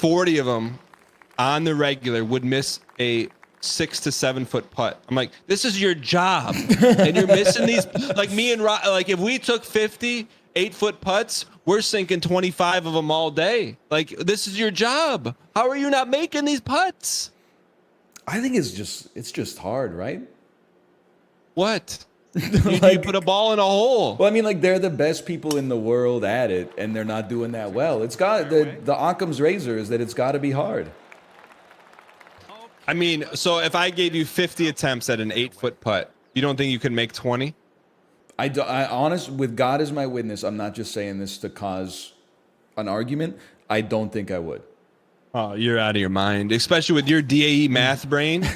40 of them on the regular would miss a 6 to 7 foot putt. I'm like, this is your job, and you're missing these. Like me and like if we took 50 8-foot putts, we're sinking 25 of them all day. Like, this is your job. How are you not making these putts? I think it's just hard, right? What? You put a ball in a hole. Well, I mean, like, they're the best people in the world at it, and they're not doing that well. It's got the Occam's razor is that it's got to be hard. I mean, so if I gave you 50 attempts at an 8-foot putt, you don't think you could make 20? I honest, with God as my witness, I'm not just saying this to cause an argument. I don't think I would. Oh, you're out of your mind, especially with your DAE math brain.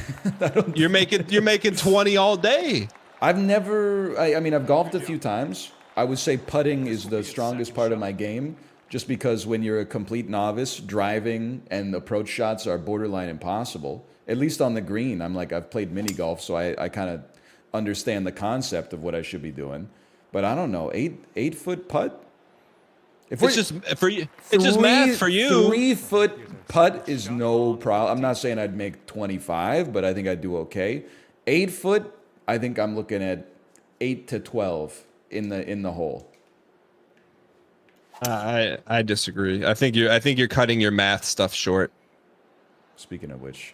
You're making 20 all day. I've never. I mean, I've golfed a few times. I would say putting is the strongest part of my game, just because when you're a complete novice, driving and approach shots are borderline impossible. At least on the green, I've played mini golf, so I kind of understand the concept of what I should be doing. But I don't know, 8-foot putt. If it's just for you, it's just math for you. 3-foot putt is no problem. I'm not saying I'd make 25, but I think I'd do okay. 8-foot, I think I'm looking at 8 to 12 in the hole. I disagree. I think you're cutting your math stuff short. Speaking of which.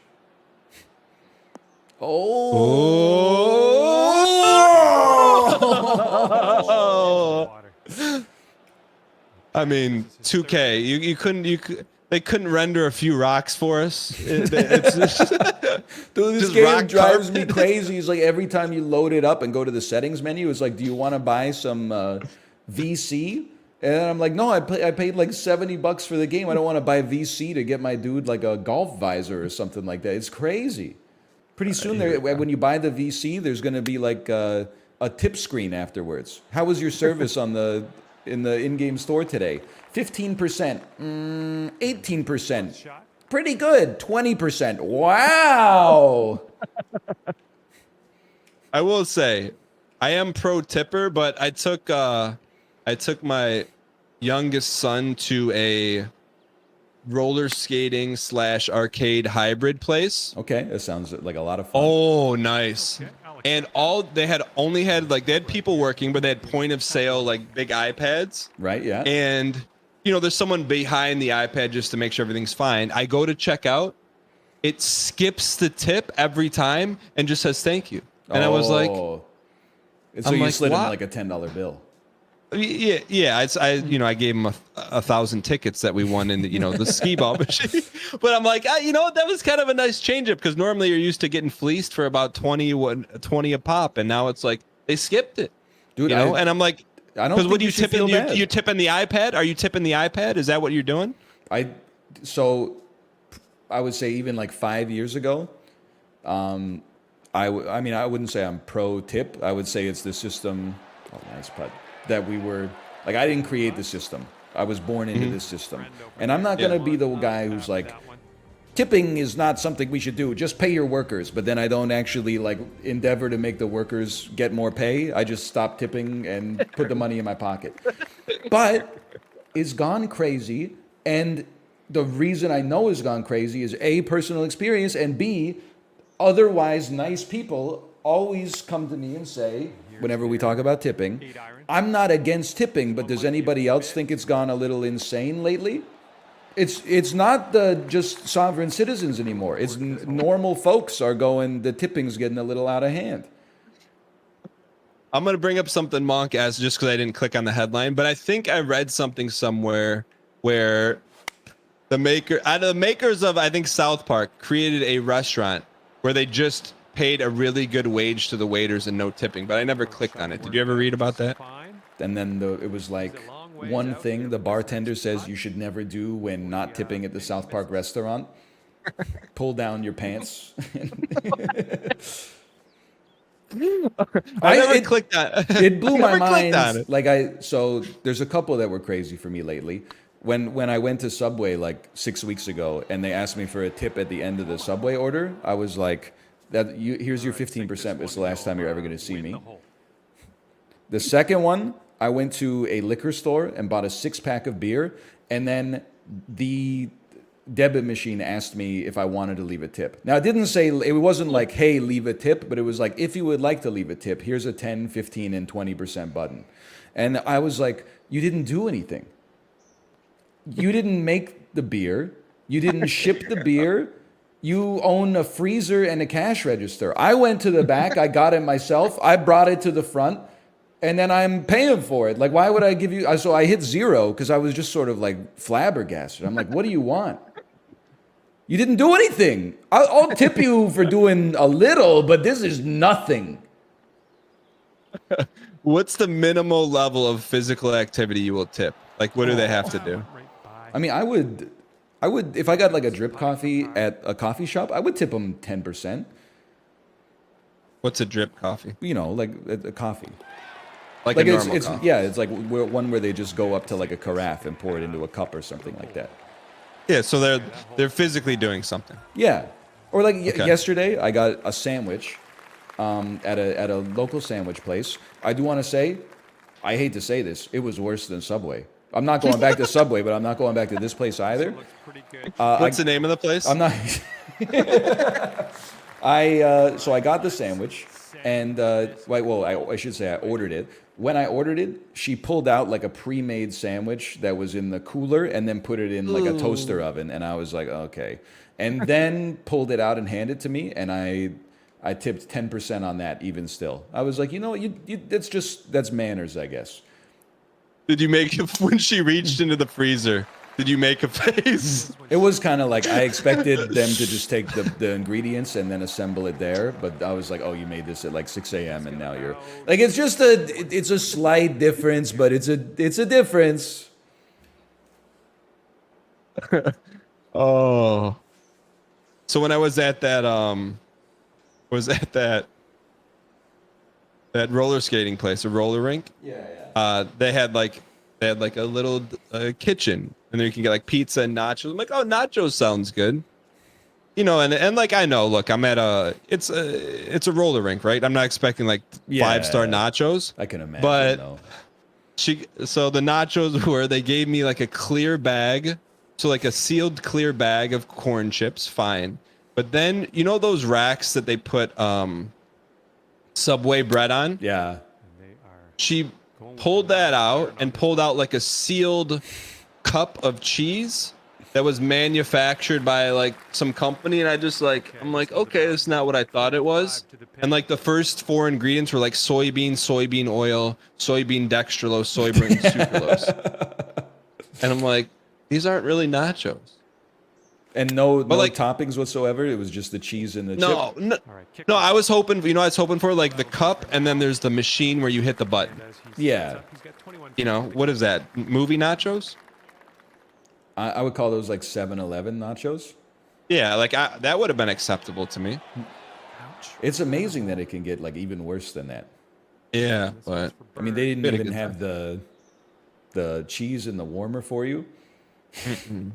I mean, 2K. They couldn't render a few rocks for us. Dude, this game drives me crazy. It's like every time you load it up and go to the settings menu, it's like, do you want to buy some VC? And I'm like, no, I paid like $70 for the game. I don't want to buy VC to get my dude like a golf visor or something like that. It's crazy. Pretty soon, when you buy the VC, there's going to be like a tip screen afterwards. How was your service in the in-game store today? 15%, 18%, pretty good. 20%, wow. I will say, I am pro tipper, but I took my youngest son to a roller skating / arcade hybrid place. Okay, that sounds like a lot of fun. Oh, nice. And they had people working, but they had point of sale, like big iPads. Right, yeah. And, there's someone behind the iPad just to make sure everything's fine. I go to check out. It skips the tip every time and just says thank you. And I was like... So you slid him like a $10 bill. Yeah. I gave him 1,000 tickets that we won in the skee ball machine. But I'm like, that was kind of a nice change up because normally you're used to getting fleeced for about 20 a pop, and now it's like they skipped it, dude. And I'm like, I don't. Because what you tipping? You tipping the iPad? Are you tipping the iPad? Is that what you're doing? So I would say even like 5 years ago, I mean I wouldn't say I'm pro tip. I would say it's the system. Oh, nice putt. That we were like, I didn't create the system. I was born into this system. And I'm not going to be the guy who's like, tipping is not something we should do. Just pay your workers. But then I don't actually like endeavor to make the workers get more pay. I just stop tipping and put the money in my pocket. But it's gone crazy. And the reason I know it's gone crazy is A, personal experience, and B, otherwise nice people always come to me and say, whenever we talk about tipping, I'm not against tipping, but does anybody else think it's gone a little insane lately? It's not just sovereign citizens anymore. It's normal folks are going, the tipping's getting a little out of hand. I'm going to bring up something Monk asked just because I didn't click on the headline, but I think I read something somewhere where the makers of, I think, South Park created a restaurant where they just paid a really good wage to the waiters and no tipping, but I never clicked on it. Did you ever read about that? And then it was like one thing the bartender says you should never do when not tipping at the South Park restaurant. Pull down your pants. I never clicked that. It blew my mind. So there's a couple that were crazy for me lately. When I went to Subway like 6 weeks ago and they asked me for a tip at the end of the Subway order, I was like, here's your 15%. It's the last time you're ever going to see me. The second one, I went to a liquor store and bought a 6-pack of beer, and then the debit machine asked me if I wanted to leave a tip. Now, it didn't say, it wasn't like, hey, leave a tip, but it was like, if you would like to leave a tip, here's a 10, 15, and 20% button. And I was like, you didn't do anything. You didn't make the beer. You didn't ship the beer. You own a freezer and a cash register. I went to the back. I got it myself. I brought it to the front. And then I'm paying for it. Like, why would I give you? So I hit 0 because I was just sort of like flabbergasted. I'm like, what do you want? You didn't do anything. I'll tip you for doing a little, but this is nothing. What's the minimal level of physical activity you will tip? Like, what do they have to do? I mean, I would, if I got like a drip coffee at a coffee shop, I would tip them 10%. What's a drip coffee? You know, like a coffee. Like a normal it's coffee? yeah, it's like one where they just go up to like a carafe and pour it into a cup or something like that. Yeah, so they're physically doing something. Yeah, or like Okay. yesterday, I got a sandwich at a local sandwich place. I do want to say, I hate to say this, it was worse than Subway. I'm not going back to Subway, but I'm not going back to this place either. What's the name of the place? I'm not. So I got the sandwich, and I should say I ordered it. When I ordered it, she pulled out like a pre-made sandwich that was in the cooler, and then put it in like a toaster oven, and I was like, okay. And then pulled it out and handed it to me, and I tipped 10% on that. Even still, I was like, you know, that's manners, I guess. Did you make when she reached into the freezer? Did you make a face? It was kind of like I expected them to just take the ingredients and then assemble it there, but I was like, oh, you made this at like 6 a.m. and now you're like, it's just it's a slight difference, but it's a difference. Oh. So when I was at that that roller skating place, a roller rink. Yeah. They had like a little kitchen, and then you can get like pizza and nachos. I'm like, oh, nachos sounds good, you know. And like I know, look, I'm at it's a roller rink, right? I'm not expecting like 5-star nachos. I can imagine. But though. So the nachos were, they gave me like a clear bag, so like a sealed clear bag of corn chips, fine. But then you know those racks that they put Subway bread on? Yeah. She pulled that out and pulled out like a sealed cup of cheese that was manufactured by like some company, and I'm like, okay, that's not what I thought it was. And like the first 4 ingredients were like soybean oil, soybean dextrose, soybean sucralose. And I'm like, these aren't really nachos. And no like, toppings whatsoever. It was just the cheese and the chip. No, I was hoping, you know, I was hoping for like the cup, and then there's the machine where you hit the button. Yeah. You know, what is that? Movie nachos? I would call those like 7-Eleven nachos. Yeah, like that would have been acceptable to me. It's amazing that it can get like even worse than that. Yeah, but I mean, they didn't Been a even good have the cheese in the warmer for you. it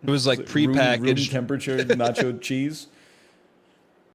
was like Room prepackaged. temperature nacho cheese.